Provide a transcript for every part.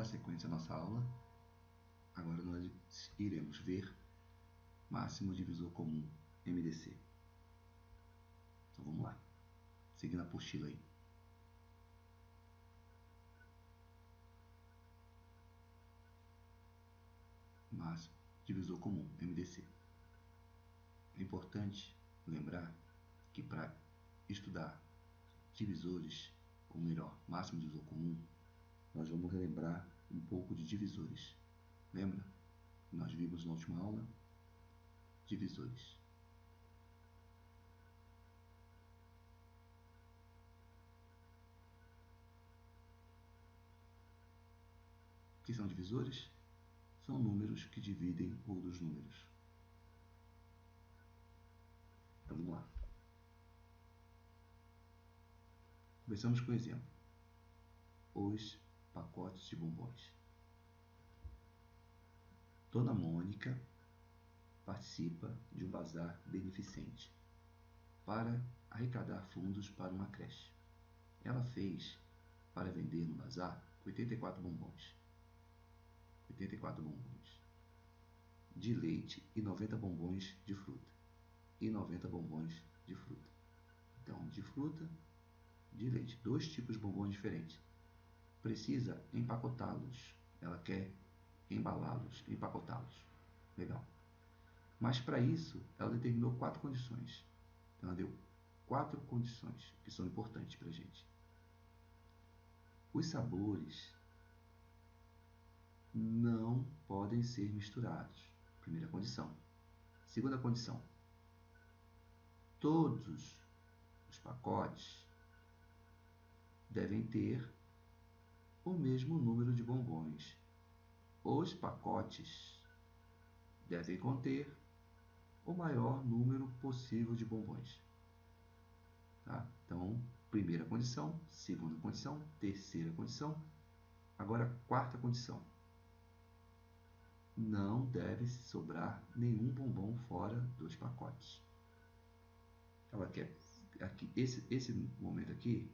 dar sequência à nossa aula. Agora nós iremos ver máximo divisor comum, MDC. Então vamos lá, seguindo a apostila aí. Máximo divisor comum, MDC. É importante lembrar que para estudar divisores, ou melhor, máximo divisor comum, nós vamos relembrar um pouco de divisores. Lembra? Nós vimos na última aula divisores. O que são divisores? São números que dividem outros números. Então vamos lá. Começamos com o exemplo. Os pacotes de bombons. Dona Mônica participa de um bazar beneficente para arrecadar fundos para uma creche. Ela fez para vender no bazar 84 bombons. 84 bombons de leite e 90 bombons de fruta. E 90 bombons de fruta. Então, de fruta, de leite. Dois tipos de bombons diferentes. Precisa empacotá-los. Ela quer embalá-los, empacotá-los. Legal. Mas para isso, ela determinou 4 condições. Então, ela deu 4 condições que são importantes para a gente. Os sabores não podem ser misturados. Primeira condição. Segunda condição. Todos os pacotes devem ter o mesmo número de bombons. Os pacotes devem conter o maior número possível de bombons. Tá? Então, primeira condição, segunda condição, terceira condição. Agora, quarta condição. Não deve sobrar nenhum bombom fora dos pacotes. Ela quer aqui, esse momento aqui,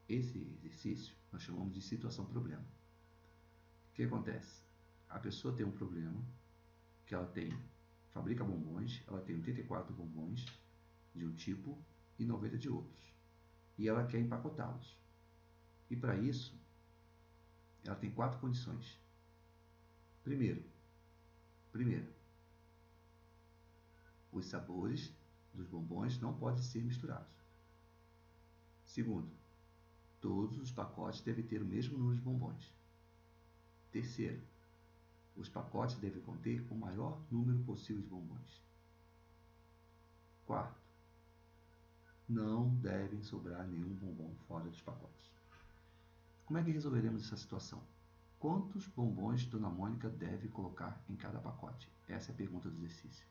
esse exercício, nós chamamos de situação-problema. O que acontece? A pessoa tem um problema, que ela fabrica bombons, ela tem 84 bombons de um tipo e 90 de outros. E ela quer empacotá-los. E para isso, ela tem 4 condições. Primeira, os sabores dos bombons não podem ser misturados. Segundo, todos os pacotes devem ter o mesmo número de bombons. Terceiro, os pacotes devem conter o maior número possível de bombons. Quarto, não devem sobrar nenhum bombom fora dos pacotes. Como é que resolveremos essa situação? Quantos bombons Dona Mônica deve colocar em cada pacote? Essa é a pergunta do exercício.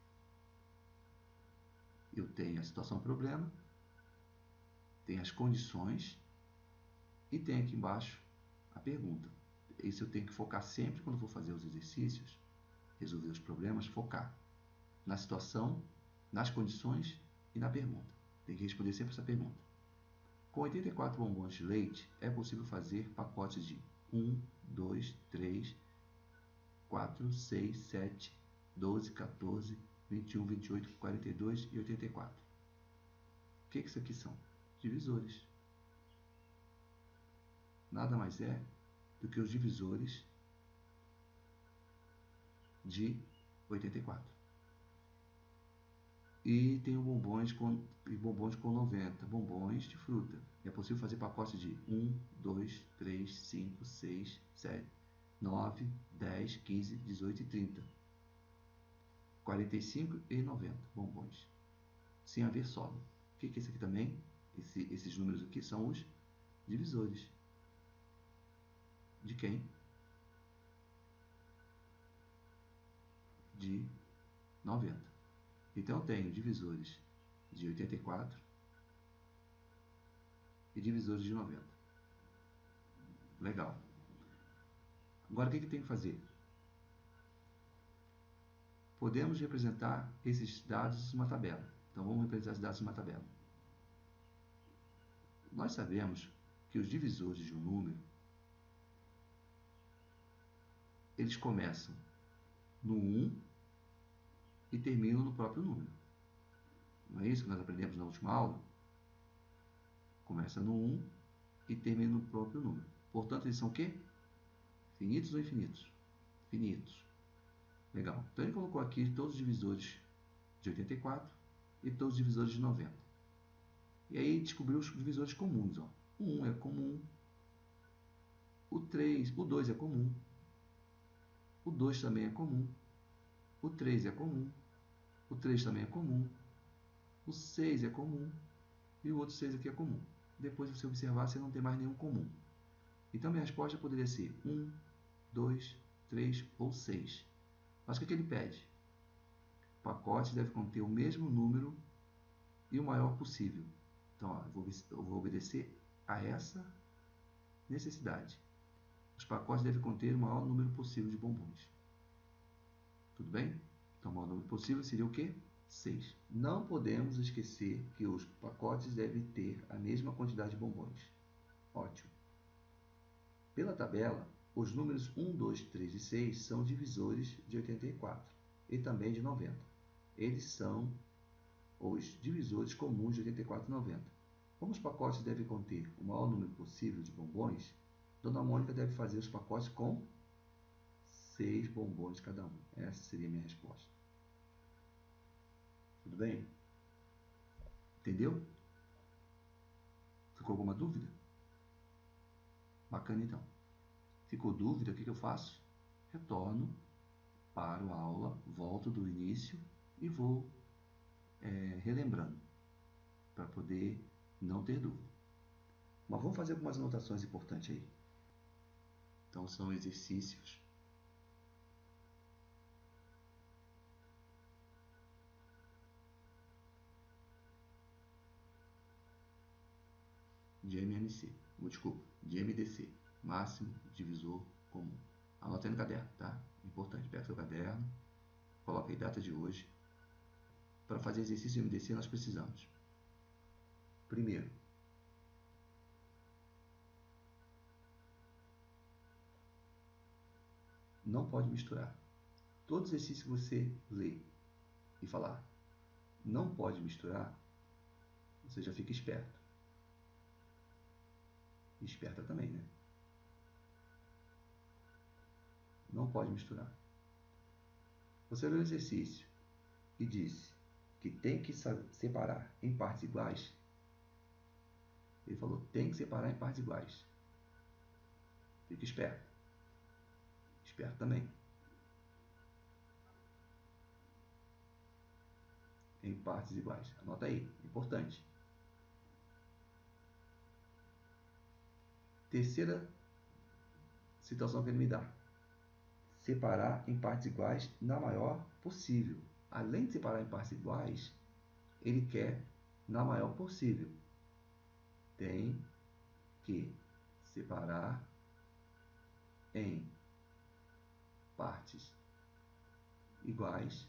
Eu tenho a situação-problema, tenho as condições e tenho aqui embaixo a pergunta. Isso eu tenho que focar sempre quando for fazer os exercícios, resolver os problemas, focar na situação, nas condições e na pergunta. Tem que responder sempre essa pergunta. Com 84 bombons de leite, é possível fazer pacotes de 1, 2, 3, 4, 6, 7, 12, 14, 21, 28, 42 e 84. O que isso aqui são? Divisores. Nada mais é do que os divisores de 84. E tem bombons com 90, bombons de fruta. É possível fazer pacotes de 1, 2, 3, 5, 6, 7, 9, 10, 15, 18 e 30. 45 e 90 bombons. Sem haver sobra. O que é isso aqui também? Esses números aqui são os divisores. De quem? De 90. Então eu tenho divisores de 84 e divisores de 90. Legal. Agora o que tem que fazer? Podemos representar esses dados em uma tabela. Então vamos representar esses dados em uma tabela. Nós sabemos que os divisores de um número eles começam no 1 e terminam no próprio número. Não é isso que nós aprendemos na última aula? Começa no 1 e termina no próprio número. Portanto, eles são o quê? Finitos ou infinitos? Finitos. Legal. Então, ele colocou aqui todos os divisores de 84 e todos os divisores de 90. E aí, descobriu os divisores comuns. Ó. O 1 é comum. O 2 é comum. O 2 também é comum. O 3 é comum. O 3 também é comum. O 6 é comum. E o outro 6 aqui é comum. Depois, se você observar, você não tem mais nenhum comum. Então, minha resposta poderia ser 1, 2, 3 ou 6. Mas o que ele pede? O pacote deve conter o mesmo número e o maior possível. Então, ó, eu vou obedecer a essa necessidade. Os pacotes devem conter o maior número possível de bombons. Tudo bem? Então, o maior número possível seria o quê? 6. Não podemos esquecer que os pacotes devem ter a mesma quantidade de bombons. Ótimo. Pela tabela, os números 1, 2, 3 e 6 são divisores de 84 e também de 90. Eles são os divisores comuns de 84 e 90. Como os pacotes devem conter o maior número possível de bombons, Dona Mônica deve fazer os pacotes com 6 bombons cada um. Essa seria a minha resposta. Tudo bem? Entendeu? Ficou alguma dúvida? Bacana então. Ficou dúvida? O que eu faço? Retorno, paro a aula, volto do início e vou relembrando para poder não ter dúvida. Mas vamos fazer algumas anotações importantes aí. Então são exercícios de MMC, desculpa, de MDC, máximo divisor comum. Anota aí no caderno, tá? Importante, pega seu caderno, coloca aí data de hoje. Para fazer exercício de MDC nós precisamos, primeiro, não pode misturar. Todo exercício que você lê e falar não pode misturar, você já fica esperto. E esperta também, né? Não pode misturar. Você leu o exercício e disse que tem que separar em partes iguais. Ele falou, tem que separar em partes iguais. Fica esperto. Esperto também. Em partes iguais. Anota aí, importante. Terceira situação que ele me dá. Separar em partes iguais na maior possível. Além de separar em partes iguais, ele quer na maior possível. Tem que separar em partes iguais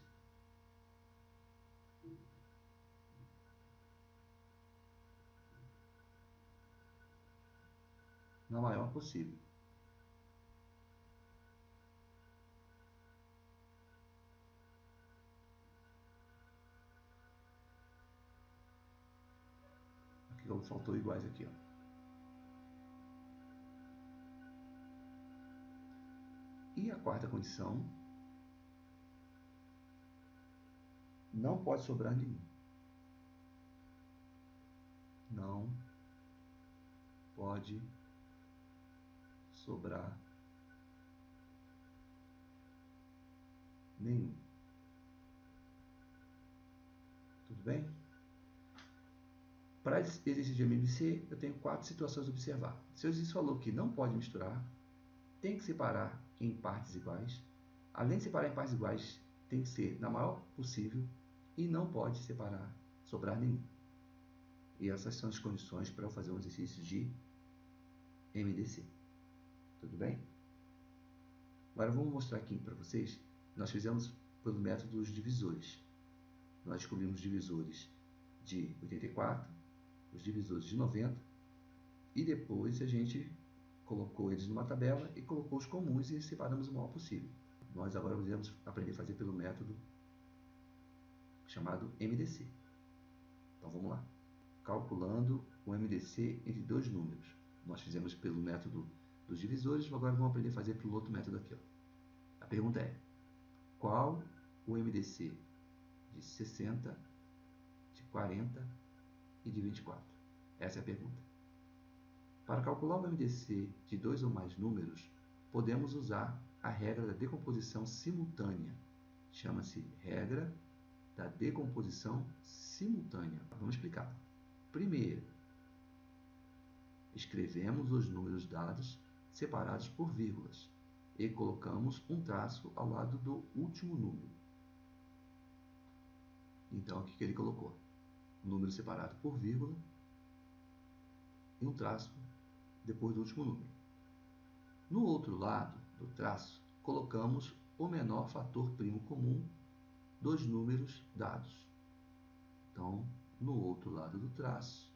na maior possível. Aqui faltou iguais aqui, ó. E a quarta condição, não pode sobrar nenhum. Não pode sobrar nenhum. Tudo bem? Para esse exercício de MMC, eu tenho 4 situações a observar. Se o exercício falou que não pode misturar, tem que separar em partes iguais. Além de separar em partes iguais, tem que ser na maior possível e não pode separar, sobrar nenhum. E essas são as condições para eu fazer um exercício de MDC. Tudo bem? Agora vamos mostrar aqui para vocês. Nós fizemos pelo método dos divisores. Nós descobrimos os divisores de 84, os divisores de 90 e depois a gente colocou eles numa tabela e colocou os comuns e separamos o maior possível. Nós agora vamos aprender a fazer pelo método chamado MDC. Então vamos lá. Calculando o MDC entre dois números. Nós fizemos pelo método dos divisores, agora vamos aprender a fazer pelo outro método aqui. A pergunta é: qual o MDC de 60, de 40 e de 24? Essa é a pergunta. Para calcular o MDC de dois ou mais números, podemos usar a regra da decomposição simultânea. Chama-se regra da decomposição simultânea. Vamos explicar. Primeiro, escrevemos os números dados separados por vírgulas e colocamos um traço ao lado do último número. Então, o que ele colocou? Um número separado por vírgula e um traço depois do último número. No outro lado do traço, colocamos o menor fator primo comum dos números dados. Então, no outro lado do traço,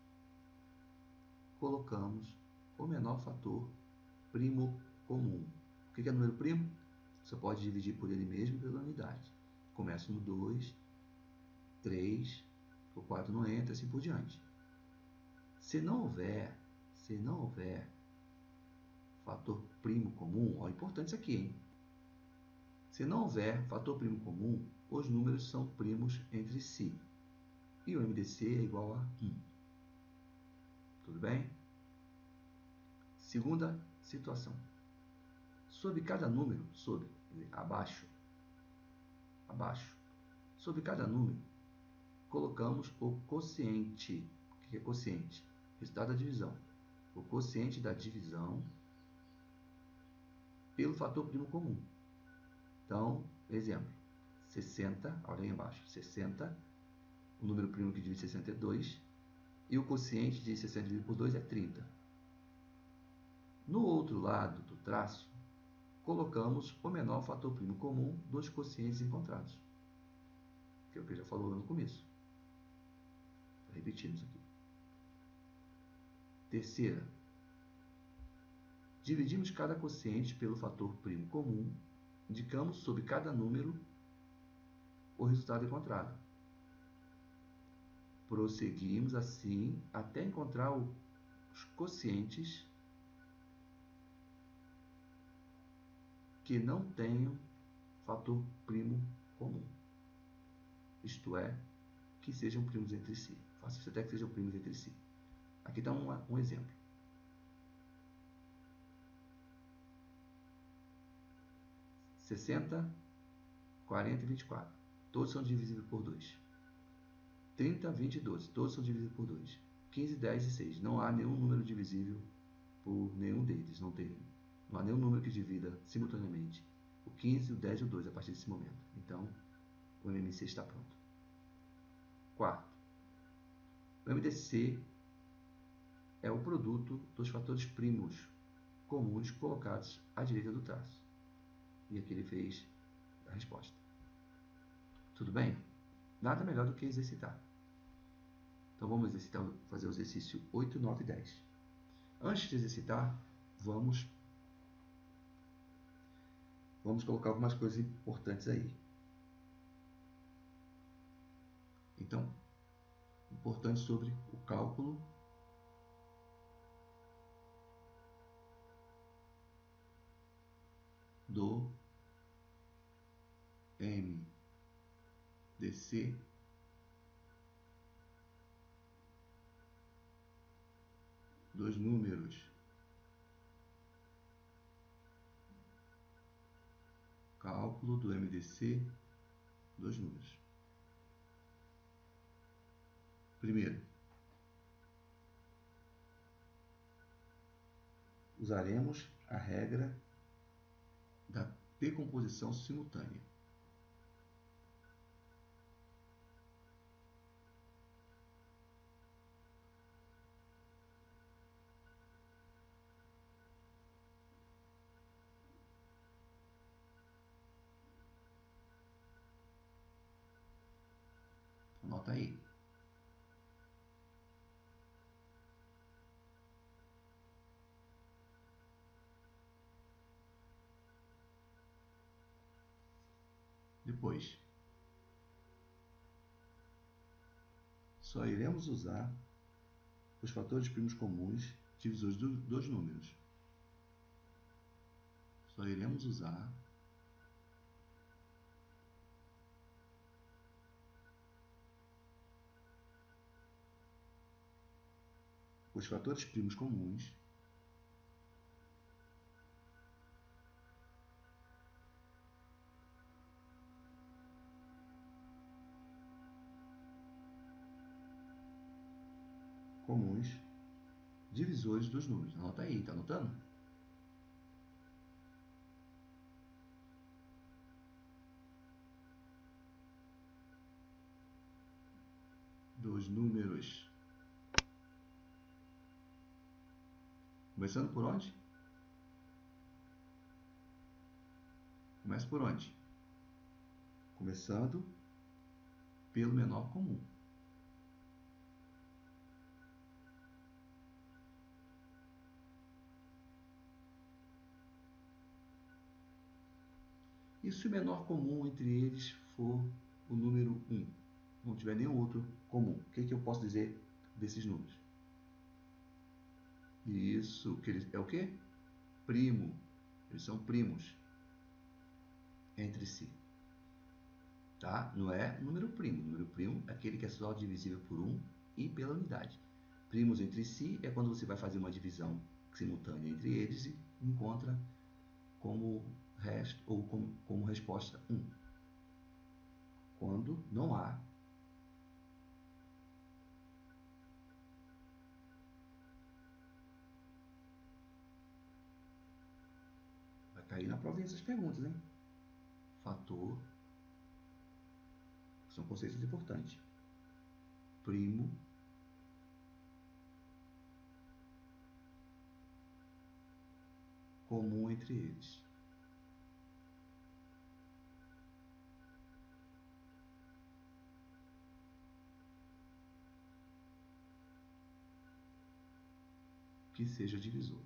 colocamos o menor fator primo comum. O que é número primo? Você pode dividir por ele mesmo pela unidade. Começa no 2, 3, o 4 não entra, assim por diante. Se não houver fator primo comum, ó, importante isso aqui, hein? Se não houver fator primo comum, os números são primos entre si. E o MDC é igual a 1. Tudo bem? Segunda situação. Sobre cada número, abaixo, sobre cada número, colocamos o quociente. O que é quociente? Resultado da divisão. O quociente da divisão pelo fator primo comum. Então, exemplo, 60, olha aí embaixo, 60, o número primo que divide 62, e o quociente de 60 dividido por 2 é 30. No outro lado do traço, colocamos o menor fator primo comum dos quocientes encontrados, que é o que eu já falou no começo. Repetimos aqui. Terceira, dividimos cada quociente pelo fator primo comum, indicamos sobre cada número o resultado encontrado. Prosseguimos assim até encontrar os quocientes que não tenham fator primo comum. Isto é, que sejam primos entre si. Faça-se até que sejam primos entre si. Aqui está um exemplo. 60, 40 e 24. Todos são divisíveis por 2. 30, 20 e 12. Todos são divisíveis por 2. 15, 10 e 6. Não há nenhum número divisível por nenhum deles. Não há nenhum número que divida simultaneamente o 15, o 10 e o 2 a partir desse momento. Então, o MMC está pronto. Quarto, o MDC é o produto dos fatores primos comuns colocados à direita do traço. E aqui ele fez a resposta. Tudo bem? Nada melhor do que exercitar. Então vamos exercitar, fazer o exercício 8, 9 e 10. Antes de exercitar, vamos colocar algumas coisas importantes aí. Então, importante sobre o cálculo do MDC dos números. Cálculo do MDC dos números. Primeiro, usaremos a regra da decomposição simultânea. Anota aí. Depois, só iremos usar os fatores primos comuns divisores dos números. Só iremos usar os fatores primos comuns divisores dos números. Anota aí, tá anotando? Dos números. Começando por onde? Começa por onde? Começando pelo menor comum. E se o menor comum entre eles for o número 1? Não tiver nenhum outro comum. O que eu posso dizer desses números? Isso, que eles, é o quê? Primo. Eles são primos entre si. Tá? Não é número primo. Número primo é aquele que é só divisível por 1 e pela unidade. Primos entre si é quando você vai fazer uma divisão simultânea entre eles e encontra como resto ou como resposta 1. Quando não há vai cair na provinha essas perguntas, hein? Fator, são conceitos importantes. Primo comum entre eles. Que seja divisor.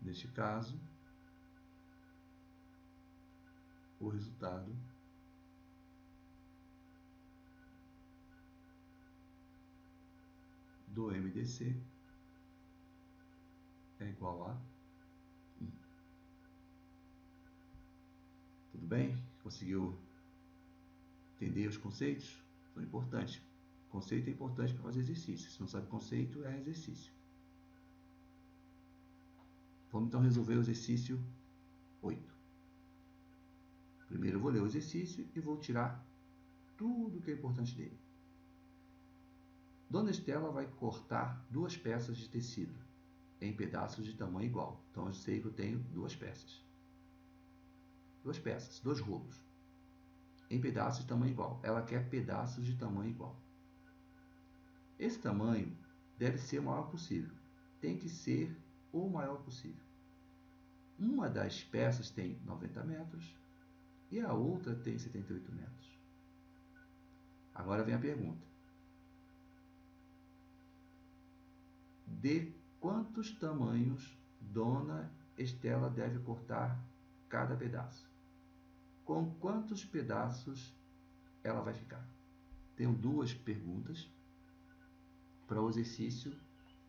Neste caso, o resultado do MDC é igual a 1. Tudo bem? Conseguiu entender os conceitos? São importantes. Conceito é importante para fazer exercício. Se não sabe conceito, é exercício. Vamos então resolver o exercício 8. Primeiro eu vou ler o exercício e vou tirar tudo que é importante dele. Dona Estela vai cortar 2 peças de tecido em pedaços de tamanho igual. Então eu sei que eu tenho 2 peças. 2 peças, 2 rolos. Em pedaços de tamanho igual. Ela quer pedaços de tamanho igual. Esse tamanho deve ser o maior possível. Tem que ser o maior possível. Uma das peças tem 90 metros e a outra tem 78 metros. Agora vem a pergunta. De quantos tamanhos Dona Estela deve cortar cada pedaço? Com quantos pedaços ela vai ficar? Tenho 2 perguntas para o exercício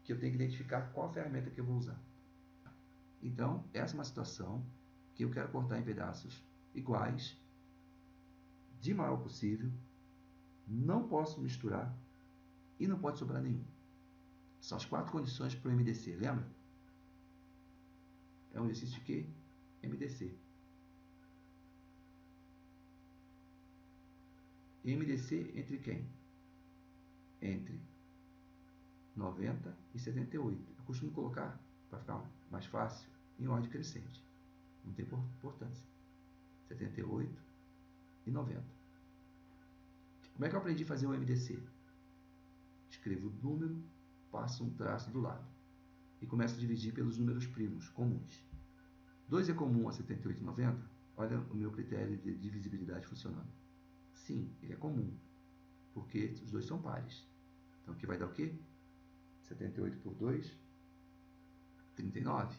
que eu tenho que identificar qual ferramenta que eu vou usar. Então, essa é uma situação que eu quero cortar em pedaços iguais, de maior possível, não posso misturar e não pode sobrar nenhum. São as 4 condições para o MDC, lembra? É um exercício de quê? MDC. MDC entre quem? Entre 90 e 78. Eu costumo colocar, para ficar mais fácil, em ordem crescente. Não tem importância. 78 e 90. Como é que eu aprendi a fazer o MDC? Escrevo o número, passo um traço do lado e começo a dividir pelos números primos comuns. 2 é comum a 78 e 90? Olha o meu critério de divisibilidade funcionando. Sim, ele é comum, porque os dois são pares. Então aqui vai dar o quê? 78 por 2, 39.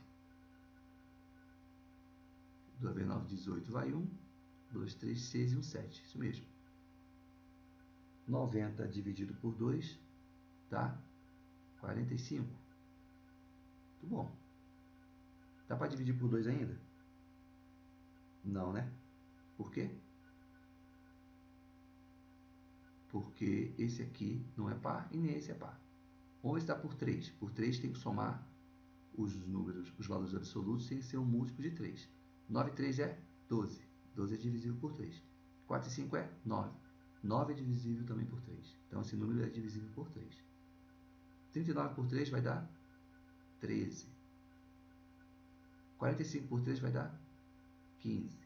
2 vezes 9, 18, vai 1. 2, 3, 6 e 1, 7. Isso mesmo. 90 dividido por 2 dá 45. Muito bom. Dá para dividir por 2 ainda? Não, né? Por quê? Porque esse aqui não é par e nem esse é par. Vamos ver se dá por 3. Por 3 tem que somar os números, os valores absolutos sem ser um múltiplo de 3. 9 e 3 é 12. 12 é divisível por 3. 4 e 5 é 9. 9 é divisível também por 3. Então esse número é divisível por 3. 39 por 3 vai dar 13. 45 por 3 vai dar 15.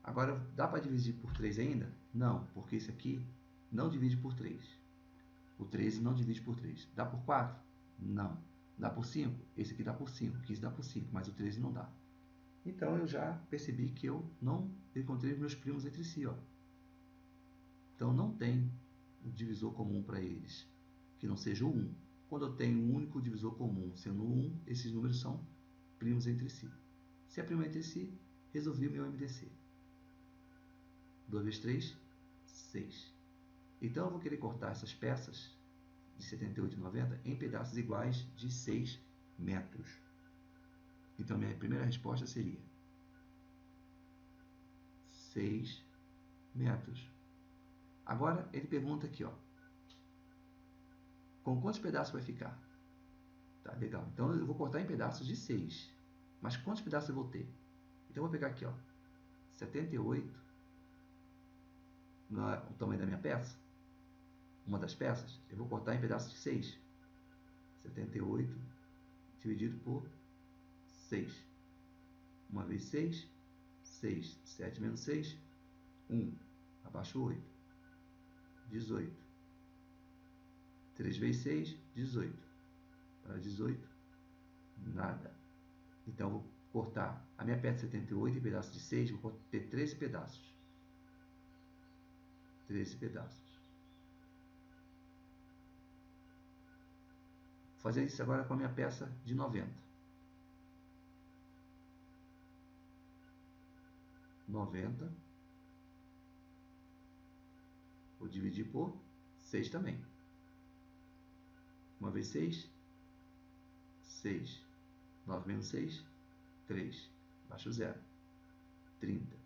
Agora, dá para dividir por 3 ainda? Não, porque esse aqui não divide por 3. O 13 não divide por 3. Dá por 4? Não. Dá por 5? Esse aqui dá por 5. 15 dá por 5, mas o 13 não dá. Então, eu já percebi que eu não encontrei os meus primos entre si. Ó. Então, não tem um divisor comum para eles, que não seja o 1. Quando eu tenho um único divisor comum, sendo o 1, esses números são primos entre si. Se é primo entre si, resolvi o meu MDC. 2 vezes 3, 6. Então, eu vou querer cortar essas peças de 78 e 90 em pedaços iguais de 6 metros. Então, minha primeira resposta seria 6 metros. Agora, ele pergunta aqui, ó, com quantos pedaços vai ficar? Tá, legal. Então, eu vou cortar em pedaços de 6. Mas quantos pedaços eu vou ter? Então, eu vou pegar aqui, ó, 78, o tamanho da minha peça, uma das peças, eu vou cortar em pedaços de 6. 78 dividido por 6. 1 vezes 6, 6. 7 menos 6, 1. Abaixo 8. 18. 3 vezes 6, 18. Para 18, nada. Então, vou cortar a minha peça de 78 em pedaços de 6, vou ter 13 pedaços. 13 pedaços. Vou fazer isso agora com a minha peça de 90. 90. Vou dividir por 6 também. 1 vezes 6, 6. 9 menos 6, 3. Abaixo 0. 30.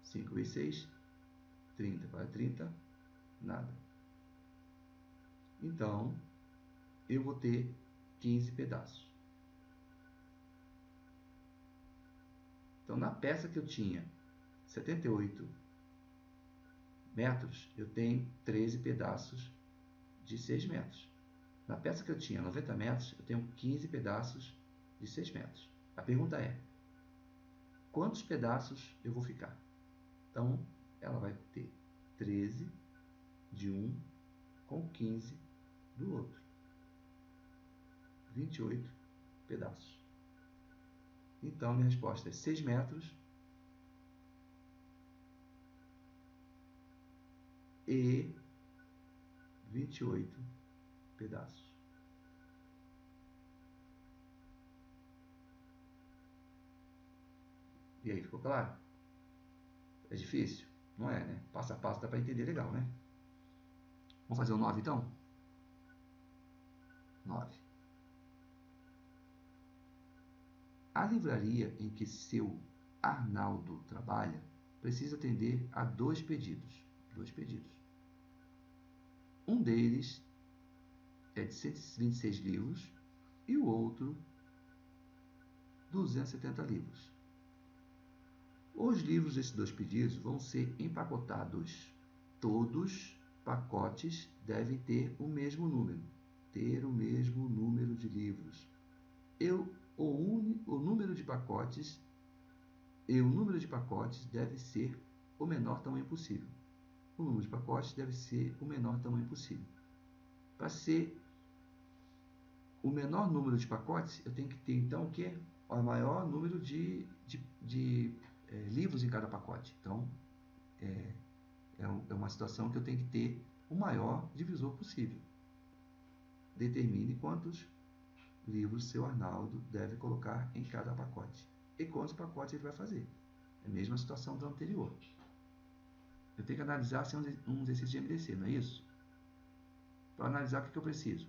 5 vezes 6, 30. Para 30, nada. Então, eu vou ter 15 pedaços. Então, na peça que eu tinha 78 metros, eu tenho 13 pedaços de 6 metros. Na peça que eu tinha 90 metros, eu tenho 15 pedaços de 6 metros. A pergunta é, quantos pedaços eu vou ficar? Então, ela vai ter 13 de um com 15 do outro. 28 pedaços. Então, minha resposta é 6 metros e 28 pedaços. E aí, ficou claro? É difícil? Não é, né? Passo a passo dá para entender legal, né? Vamos fazer o 9 então? 9. A livraria em que seu Arnaldo trabalha precisa atender a 2 pedidos. 2 pedidos. Um deles é de 126 livros e o outro 270 livros. Os livros desses 2 pedidos vão ser empacotados. Todos pacotes devem ter o mesmo número. Ter o mesmo número de livros. O número de pacotes deve ser o menor tamanho possível. O número de pacotes deve ser o menor tamanho possível. Para ser o menor número de pacotes, eu tenho que ter, então, o quê? O maior número de livros em cada pacote. Então, é uma situação que eu tenho que ter o maior divisor possível. Determine quantos livros seu Arnaldo deve colocar em cada pacote e quantos pacotes ele vai fazer. É a mesma situação da anterior. Eu tenho que analisar se é um exercício de MDC, não é isso? Para analisar, o que eu preciso?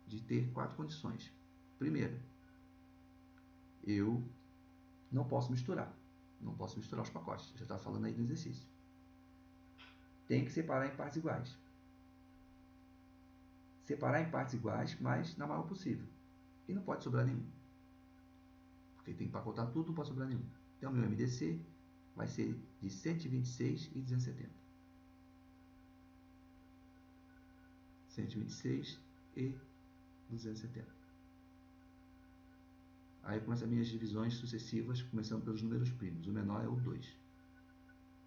De ter 4 condições. Primeira, eu não posso misturar. Não posso misturar os pacotes. Já está falando aí do exercício. Tem que separar em partes iguais. Separar em partes iguais, mas na maior possível. E não pode sobrar nenhum. Porque tem que empacotar tudo, não pode sobrar nenhum. Então, meu MDC vai ser de 126 e 270. 126 e 270. Aí começam as minhas divisões sucessivas, começando pelos números primos. O menor é o 2.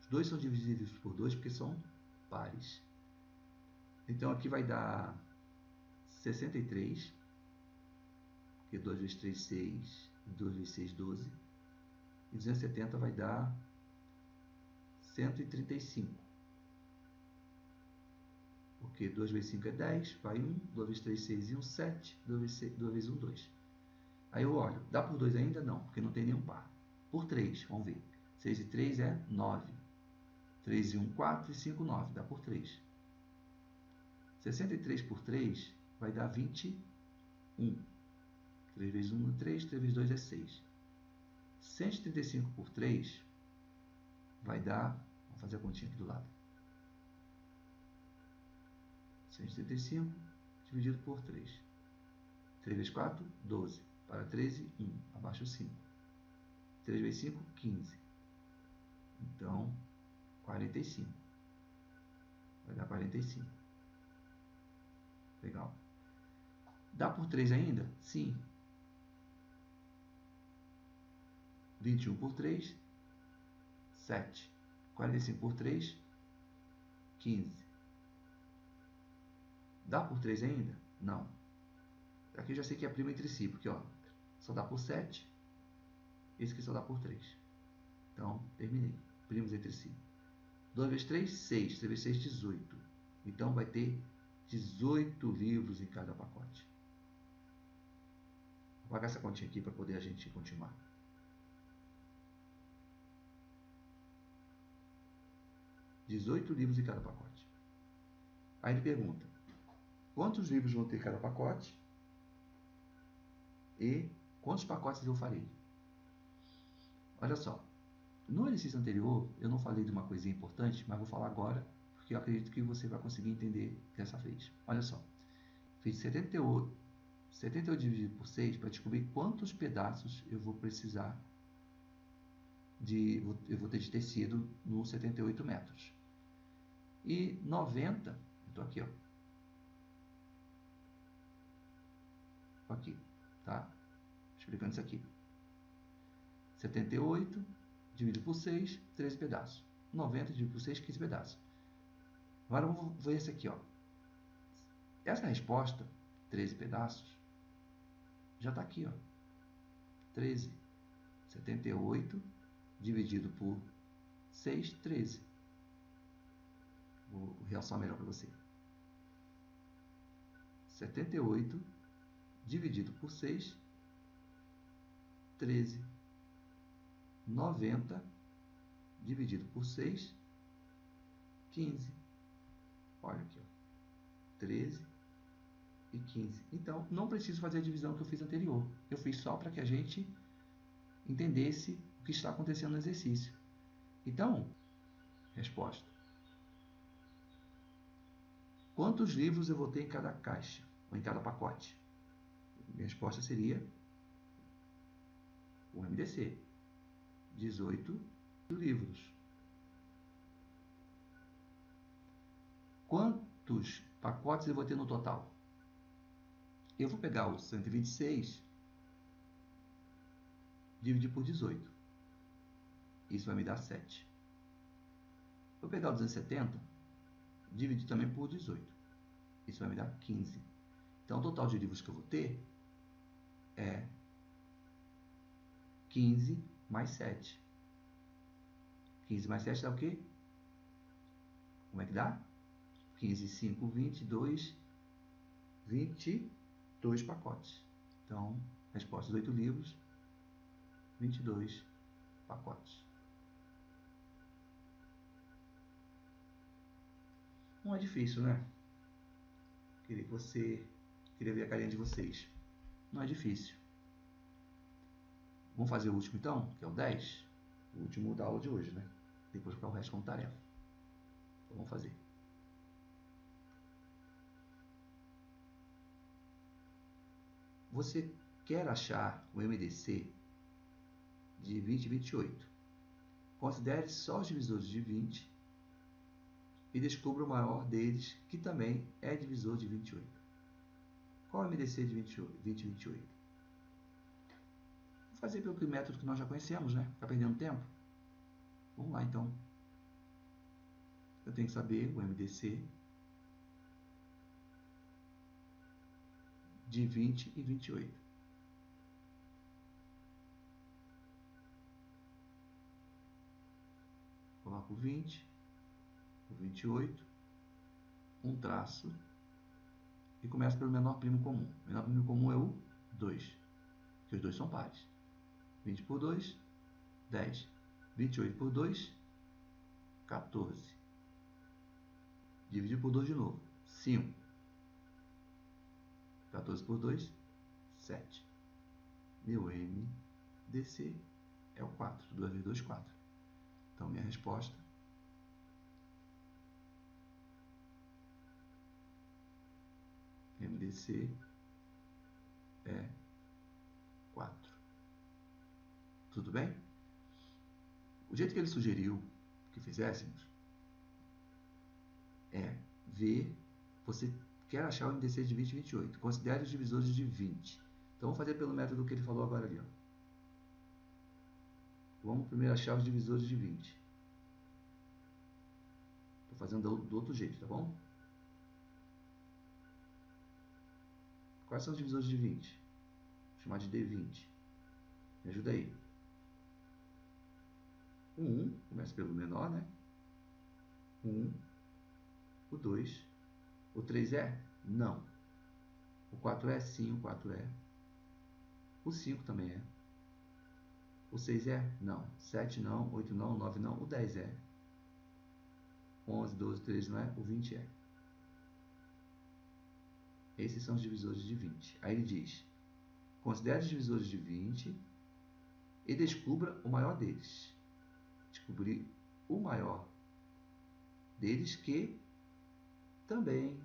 Os 2 são divisíveis por 2 porque são pares. Então aqui vai dar 63, porque 2 vezes 3, 6, 2 vezes 6, 12. E 270 vai dar 135. Porque 2 vezes 5 é 10, vai 1, 2 vezes 3, 6 e 1, 7, 2 vezes 1, 2. Aí eu olho, dá por 2 ainda? Não, porque não tem nenhum par. Por 3, vamos ver. 6 e 3 é 9. 3 e 1, 4 e 5, 9. Dá por 3. 63 por 3 vai dar 21. 3 vezes 1 é 3, 3 vezes 2 é 6. 135 por 3 vai dar, vamos fazer a continha aqui do lado. 135 dividido por 3. 3 vezes 4, 12. Para 13, 1. Abaixo 5. 3 vezes 5, 15. Então, 45. Vai dar 45. Legal. Dá por 3 ainda? Sim. 21 por 3, 7. 45 por 3, 15. Dá por 3 ainda? Não. Aqui eu já sei que é primo entre si, porque ó, só dá por 7. Esse aqui só dá por 3. Então, terminei. Primos entre si. 2 vezes 3, 6. 3 vezes 6, 18. Então, vai ter 18 livros em cada pacote. Vou apagar essa continha aqui para poder a gente continuar. $18 livros em cada pacote. Aí ele pergunta, quantos livros vão ter em cada pacote e quantos pacotes eu farei? Olha só, no exercício anterior eu não falei de uma coisinha importante, mas vou falar agora, porque eu acredito que você vai conseguir entender dessa vez. Olha só, fiz 78 dividido por 6 para descobrir quantos pedaços eu vou precisar eu vou ter de tecido nos 78 metros. E 90, eu estou aqui, ó. Aqui, tá? Explicando isso aqui. 78 dividido por 6, 13 pedaços. 90 dividido por 6, 15 pedaços. Agora vamos ver esse aqui, ó. Essa resposta, 13 pedaços, já está aqui, ó. 13. 78 dividido por 6, 13. Vou realçar melhor para você. 78 dividido por 6, 13. 90 dividido por 6, 15. Olha aqui, ó. 13 e 15. Então, não preciso fazer a divisão que eu fiz anterior. Eu fiz só para que a gente entendesse o que está acontecendo no exercício. Então, resposta. Quantos livros eu vou ter em cada caixa, ou em cada pacote? Minha resposta seria o MDC. 18 livros. Quantos pacotes eu vou ter no total? Eu vou pegar o 126 dividir por 18. Isso vai me dar 7. Vou pegar o 270, dividir também por 18. Isso vai me dar 15. Então, o total de livros que eu vou ter é 15 mais 7. 15 mais 7 dá o quê? Como é que dá? 15, 5, 22, 22 pacotes. Então, resposta: 8 livros, 22 pacotes. Não é difícil, né? Queria ver a carinha de vocês. Não é difícil. Vamos fazer o último então, que é o 10? O último da aula de hoje, né? Depois ficar o resto como tarefa. Então vamos fazer. Você quer achar o MDC de 20 e 28. Considere só os divisores de 20 e descubra o maior deles, que também é divisor de 28. Qual é o MDC de 20 e 28? Vou fazer pelo método que nós já conhecemos, né? Ficar perdendo tempo? Vamos lá, então. Eu tenho que saber o MDC de 20 e 28. Coloco o 20, o 28, um traço e começo pelo menor primo comum. O menor primo comum é o 2, que os dois são pares. 20 por 2, 10. 28 por 2, 14. Dividir por 2 de novo, 5. 14 por 2, 7. Meu MDC é o 4. 2 vezes 2, 4. Então, minha resposta MDC é 4. Tudo bem? O jeito que ele sugeriu que fizéssemos é ver, você quer achar o MDC de 20 e 28. Considere os divisores de 20. Então, vamos fazer pelo método que ele falou agora ali. Ó. Vamos primeiro achar os divisores de 20. Estou fazendo do outro jeito, tá bom? Quais são os divisores de 20? Vou chamar de D20. Me ajuda aí. O 1, começa pelo menor, né? 1, o 2, o 3 é? Não. O 4 é? Sim, o 4 é. O 5 também é. O 6 é? Não. 7 não, 8 não, 9 não, o 10 é. 11, 12, 13 não é? O 20 é. Esses são os divisores de 20. Aí ele diz, considere os divisores de 20 e descubra o maior deles. Descobrir o maior deles, que também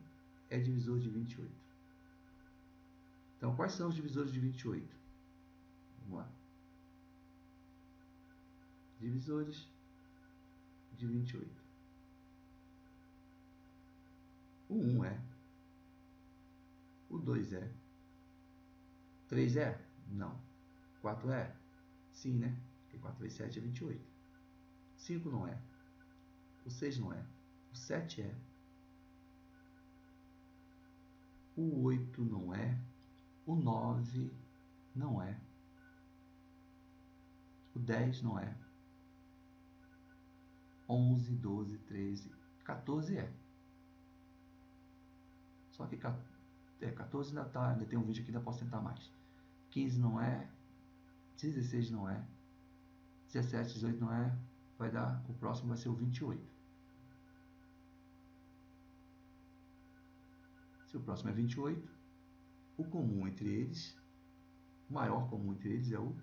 é divisor de 28. Então, quais são os divisores de 28? Vamos lá. Divisores de 28. O 1 é. O 2 é. 3 é? Não. 4 é? Sim, né? Porque 4 vezes 7 é 28. 5 não é. O 6 não é. O 7 é. O 8 não é. O 9 não é. O 10 não é. 11, 12, 13, 14 é. Só que 14 ainda tem um vídeo aqui, ainda posso tentar mais. 15 não é. 16 não é. 17, 18 não é. Vai dar, o próximo vai ser o 28. Se o próximo é 28, o comum entre eles, o maior comum entre eles é o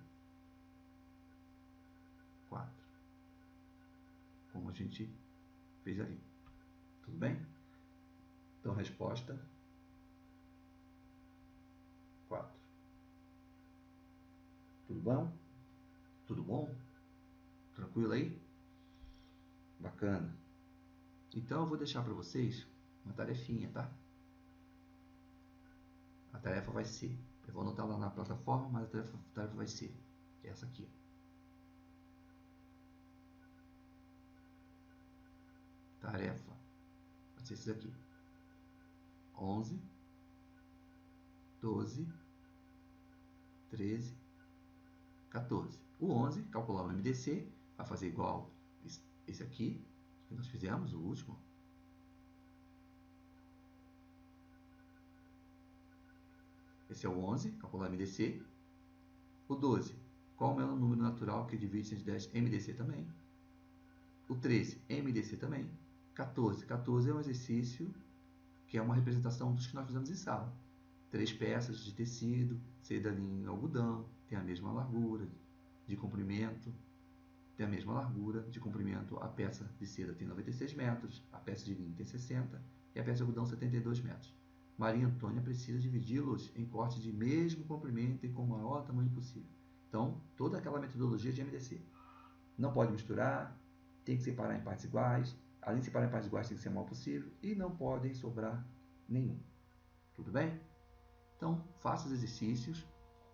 4. Como a gente fez ali. Tudo bem? Então, resposta 4. Tudo bom? Tudo bom? Tranquilo aí? Bacana. Então, eu vou deixar para vocês uma tarefinha, tá? A tarefa vai ser, eu vou anotar lá na plataforma, mas a tarefa vai ser essa aqui. Tarefa vai ser isso aqui. 11, 12, 13, 14. O 11, calcular o MDC, vai fazer igual esse aqui, que nós fizemos, o último. Esse é o 11, calcular MDC. O 12, qual é o número natural que divide 110? MDC também. O 13, MDC também. 14, 14 é um exercício que é uma representação dos que nós fizemos em sala. 3 peças de tecido, seda linho e algodão, tem a mesma largura de comprimento, tem a mesma largura de comprimento. A peça de seda tem 96 metros, a peça de linho tem 60 e a peça de algodão 72 metros. Maria Antônia precisa dividi-los em cortes de mesmo comprimento e com o maior tamanho possível. Então, toda aquela metodologia de MDC. Não pode misturar, tem que separar em partes iguais. Além de separar em partes iguais, tem que ser o maior possível. E não podem sobrar nenhum. Tudo bem? Então, faça os exercícios.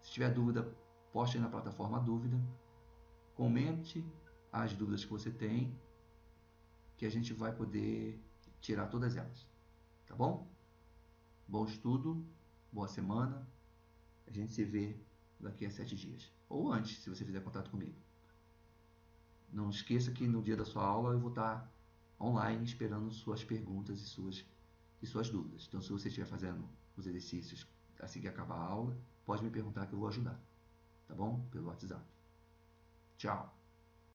Se tiver dúvida, poste aí na plataforma a dúvida. Comente as dúvidas que você tem, que a gente vai poder tirar todas elas. Tá bom? Bom estudo, boa semana. A gente se vê daqui a 7 dias. Ou antes, se você fizer contato comigo. Não esqueça que no dia da sua aula eu vou estar online esperando suas perguntas e suas dúvidas. Então, se você estiver fazendo os exercícios assim que acabar a aula, pode me perguntar que eu vou ajudar. Tá bom? Pelo WhatsApp. Tchau!